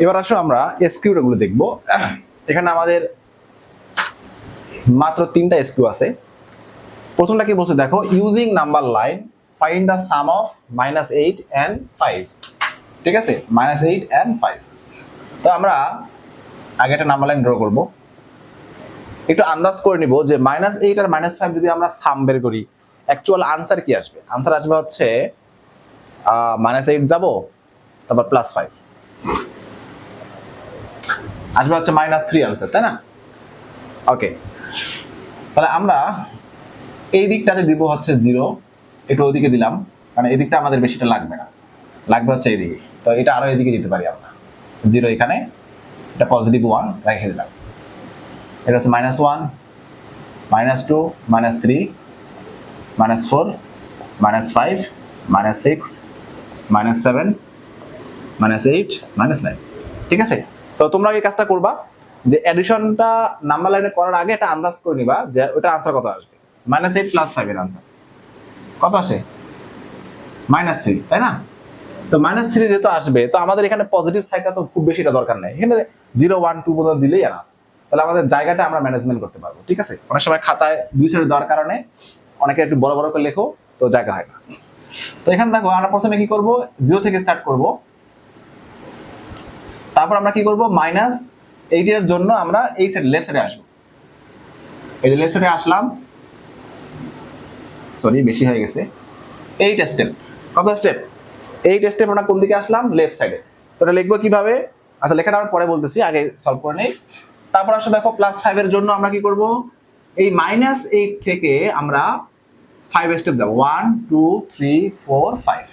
এবার আসো আমরা এসকিউ গুলো দেখবো। এখানে আমাদের মাত্র 3টা এসকিউ আছে। প্রথমটা কি বলছে দেখো, using number line find the some of -8 and 5। ঠিক আছে, -8 and 5। তো আমরা আগে একটা নাম্বার লাইন ড্র করব, একটু আন্দাজ করে নিব যে -8 আর -5 যদি আমরা সাম বের করি অ্যাকচুয়াল আনসার কি আসবে। আনসার আসবে হচ্ছে -8 যাব, তারপর +5 আসবে হচ্ছে -3 আনসার, তাই না? ওকে, তাহলে আমরা এই দিকটাতে দিব হচ্ছে 0, একটু ওইদিকে দিলাম কারণ এই দিকটা আমাদের বেশিটা লাগবে না, লাগবে হচ্ছে এইদিকে। তো এটা আরো এদিকে দিতে পারি আমরা, 0 এখানে, এটা +1 রেখে দিলাম। এটা হচ্ছে -1, -2, -3, -4, -5, -6, -7, -8, -9। ঠিক আছে, তো তোমরা এই কাজটা করবা যে অ্যাডিশনটা নাম্বার লাইনে করার আগে একটা আন্দাজ করে নিবা যে ওটা আনসার কত আসবে। -8 + 5 এর আনসার কত আসে? -3, তাই না? তো -3 যেহেতু আসবে, তো আমাদের এখানে পজিটিভ সাইডটা তো খুব বেশিটা দরকার নাই, এখানে 0, 1, 2 পর্যন্ত দিলেই এনাফ। তাহলে আমাদের জায়গাটা আমরা ম্যানেজমেন্ট করতে পারবো। ঠিক আছে, অনেক সময় খাতায় 2 সাইড দেওয়ার কারণে অনেকে একটু বড় বড় করে লেখো, তো জায়গা হয় না। তো এখানে দেখো আমরা প্রথমে কি করব, 0 থেকে স্টার্ট করব। তারপর আমরা কি করব, -8 এর জন্য আমরা এই সাইড লেফট সাইডে আসবো। এই যে লেফট সাইডে আসলাম, সরি বেশি হয়ে গেছে, 8 স্টেপ। কত স্টেপ? 8 স্টেপ। আমরা কোন দিকে আসলাম? লেফট সাইডে। তো এটা লিখবো কিভাবে? আচ্ছা, লেখাটা আমরা পরে বলতেছি, আগে সলভ করে নেই। তারপর আসলে দেখো +5 এর জন্য আমরা কি করব, এই -8 থেকে আমরা 5 স্টেপ যাব, 1, 2, 3, 4, 5।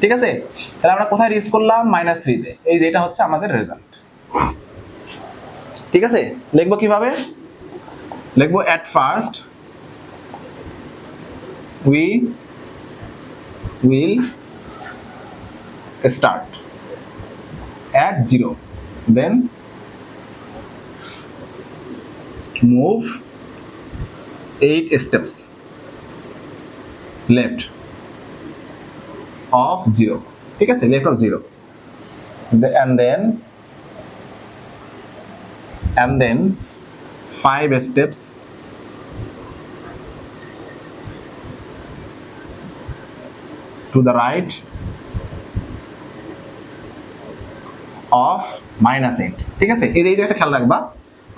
ঠিক আছে, তাহলে আমরা কোথায় রিচ করলাম? -3 তে। এই যে এটা হচ্ছে আমাদের রেজাল্ট। ঠিক আছে, লিখবো কিভাবে? লিখবো at first we will start at 0, then move 8 steps left of 0। ঠিক আছে, left of 0, and then 5 steps to the right of -8। ঠিক আছে, এই যে একটা খেয়াল রাখবা,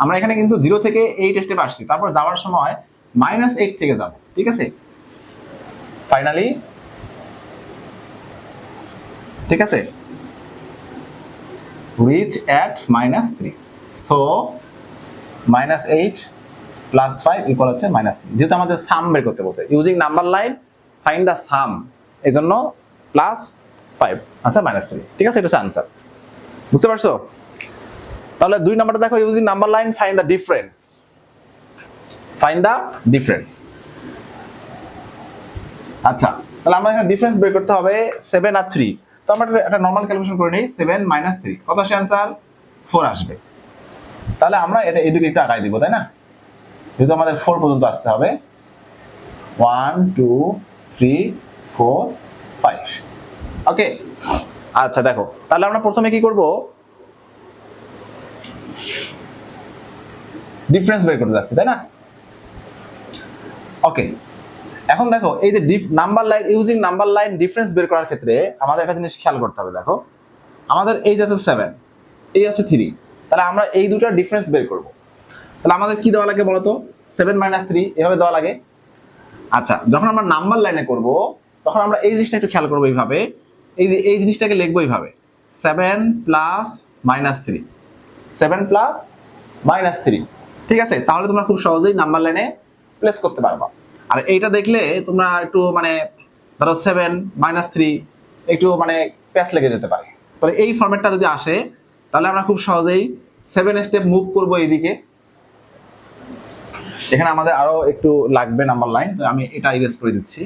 আমরা এখানে কিন্তু 0 থেকে 8 স্টেপ আসছি, তারপর যাওয়ার সময় -8 থেকে যাব। ঠিক আছে, ফাইনালি, ঠিক আছে, reach at -3। সো -8 + 5 ইকুয়াল হচ্ছে -3। যেহেতু আমাদের সাম বের করতে বলছে, using number line find the sum, এই জন্য +5 আনসার -3। ঠিক আছে, এটা হচ্ছে আনসার। বুঝতে পারছো? তাহলে 2 নাম্বারটা দেখো, using number line find the difference. Find the difference. আচ্ছা, তাহলে আমরা এখানে ডিফারেন্স বের করতে হবে 7 আর 3। তো আমরা একটা নরমাল ক্যালকুলেশন করে নেই, 7 - 3 কত আসে? আনসার 4 আসবে। তাহলে আমরা এটা এদিকে একটু আগাই দিব, তাই না? যেহেতু আমাদের 4 পর্যন্ত আসতে হবে, 1, 2, 3, 4, 5। ওকে, আচ্ছা দেখো, তাহলে আমরা প্রথমে কি করব, ডিফারেন্স বের করতে যাচ্ছি, তাই না? ওকে, এখন দেখো এই যে number line, using number line difference বের করার ক্ষেত্রে আমাদের একটা জিনিস খেয়াল করতে হবে। দেখো আমাদের এই যে 7, এই হচ্ছে 3, তাহলে আমরা এই দুটোর ডিফারেন্স বের করব। তাহলে আমাদের কি দেওয়া লাগে বলতো? 7 - 3 এভাবে দেওয়া লাগে। আচ্ছা, যখন আমরা নাম্বার লাইনে করব তখন আমরা এই জিনিসটা একটু খেয়াল করবো, এইভাবে এই যে এই জিনিসটাকে লিখবো এইভাবে, 7 + -3, 7 + -3। ঠিক আছে, তাহলে তোমরা খুব সহজেই নাম্বার লাইনে প্লেস করতে পারবা। আর এইটা দেখলে তোমরা একটু মানে ধরো 7 - 3 একটু মানে প্যাচ লেগে যেতে পারে। তাহলে এই ফরম্যাটটা যদি আসে তাহলে আমরা খুব সহজেই 7 স্টেপ মুভ করব এইদিকে। এখানে আমাদের আরো একটু লাগবে নাম্বার লাইন, আমি এটা ইরেজ করে দিচ্ছি।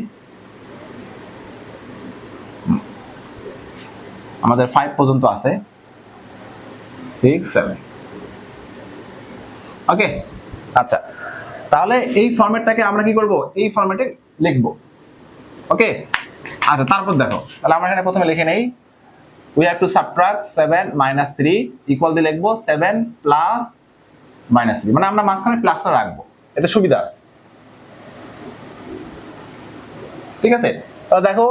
আমাদের 5 পর্যন্ত আছে, 6, 7। ওকে, আচ্ছা, তাহলে এই ফরম্যাটটাকে আমরা কি করব, এই ফরম্যাটে লিখব। ওকে, আচ্ছা, তারপর দেখো, তাহলে আমরা এখানে প্রথমে লিখে নেই we have to subtract 7 minus 3 equal দিয়ে লিখবো 7 প্লাস মাইনাস 3, মানে আমরা মাঝখানে প্লাসটা রাখবো, এতে সুবিধা আছে। ঠিক আছে, তাহলে দেখো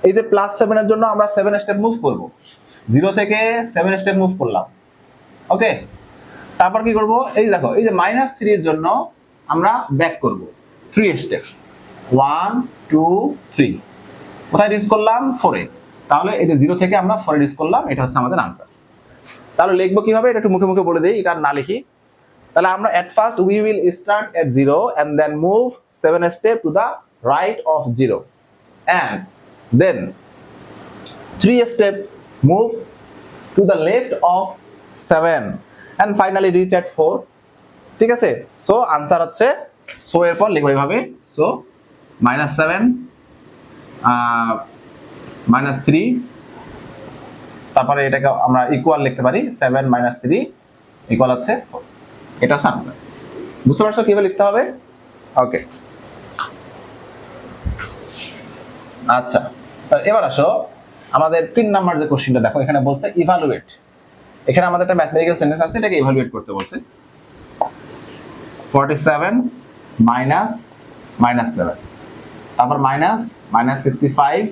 এই যে প্লাস 7 এর জন্য আমরা 7 স্টেপ মুভ করব, 0 থেকে 7 স্টেপ মুভ করলাম। ওকে, তারপর কি করব, এই দেখো এই যে মাইনাস 3 এর জন্য আমরা ব্যাক করব 3 স্টেপ, 1 2 3, কোথায় রিচ করলাম 4 এ, তাহলে এই যে 0 থেকে আমরা 4 এ রিচ করলাম, এটা হচ্ছে আমাদের আনসার। তাহলে লিখবো কিভাবে, এটা একটু মুখে মুখে বলে দেই, এটা না লিখি। তাহলে আমরা at first we will start at 0 and then move 7 step to the right of 0 and then 3 step move to the left of 7 and finally reach at 4. ঠিক আছে, সো আনসার হচ্ছে, সো এরপর লিখবো এইভাবে, সো -7 -3, তারপরে এটাকে আমরা ইকুয়াল লিখতে পারি 7 - 3 ইকুয়াল হচ্ছে 4, এটা হচ্ছে আনসার। বুঝতে পারছো কিভাবে লিখতে হবে? ওকে, আচ্ছা এবার আসো আমাদের 3 নাম্বার যে কোশ্চেনটা দেখো, এখানে বলছে ইভালুয়েট। এখানে আমাদের একটা ম্যাথমেটিক্যাল সেন্টেন্স আছে, এটাকে ইভালুয়েট করতে বলছে। 47 মাইনাস -7, তারপর মাইনাস -65,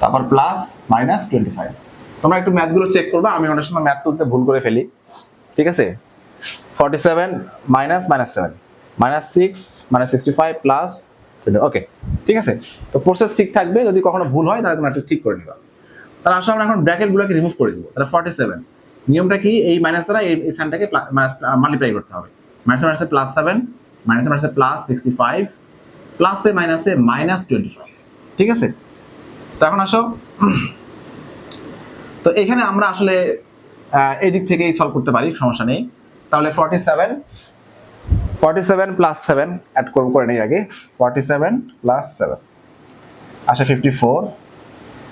তারপর প্লাস -25। তোমরা একটু ম্যাথগুলো চেক করবে, আমি অনেক সময় ম্যাথ তুলতে ভুল করে ফেলি। ঠিক আছে, 47 মাইনাস -7 -6 -65 প্লাস, ওকে ঠিক আছে। তো প্রসেস ঠিক থাকবে, যদি কখনো ভুল হয় তাহলে তোমরা একটু ঠিক করে নিবা। তাহলে আসলে আমরা এখন ব্র্যাকেটগুলোকে রিমুভ করে দিব। তাহলে 47 নিয়মটা কি, এই মাইনাস দ্বারা এই সাইনটাকে মাল্টিপ্লাই করতে হবে। মাইনাসে মাইনাসে +7, মাইনাসে মাইনাসে +65, প্লাসে মাইনাসে -25। ঠিক আছে, তো এখন আসো, তো এখানে আমরা আসলে এই দিক থেকেই সলভ করতে পারি, সমস্যা নেই। তাহলে 47 + 7 অ্যাড করে নেই আগে, 47 + 7 আসে 54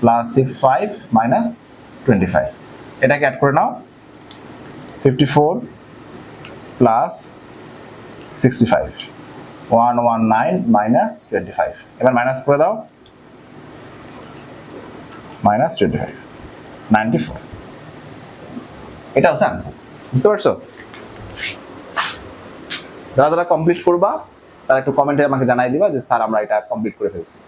+ 65 - 25, এটাকে অ্যাড করে নাও। 54 + 65 119 - 25, এবার মাইনাস করে দাও, -25 94, এটা হচ্ছে আনসার। বুঝতে পারছো? যারা যারা কমপ্লিট করবা তারা একটু কমেন্টে আমাকে জানাই দিবা যে স্যার আমরা এটা কমপ্লিট করে ফেলছি।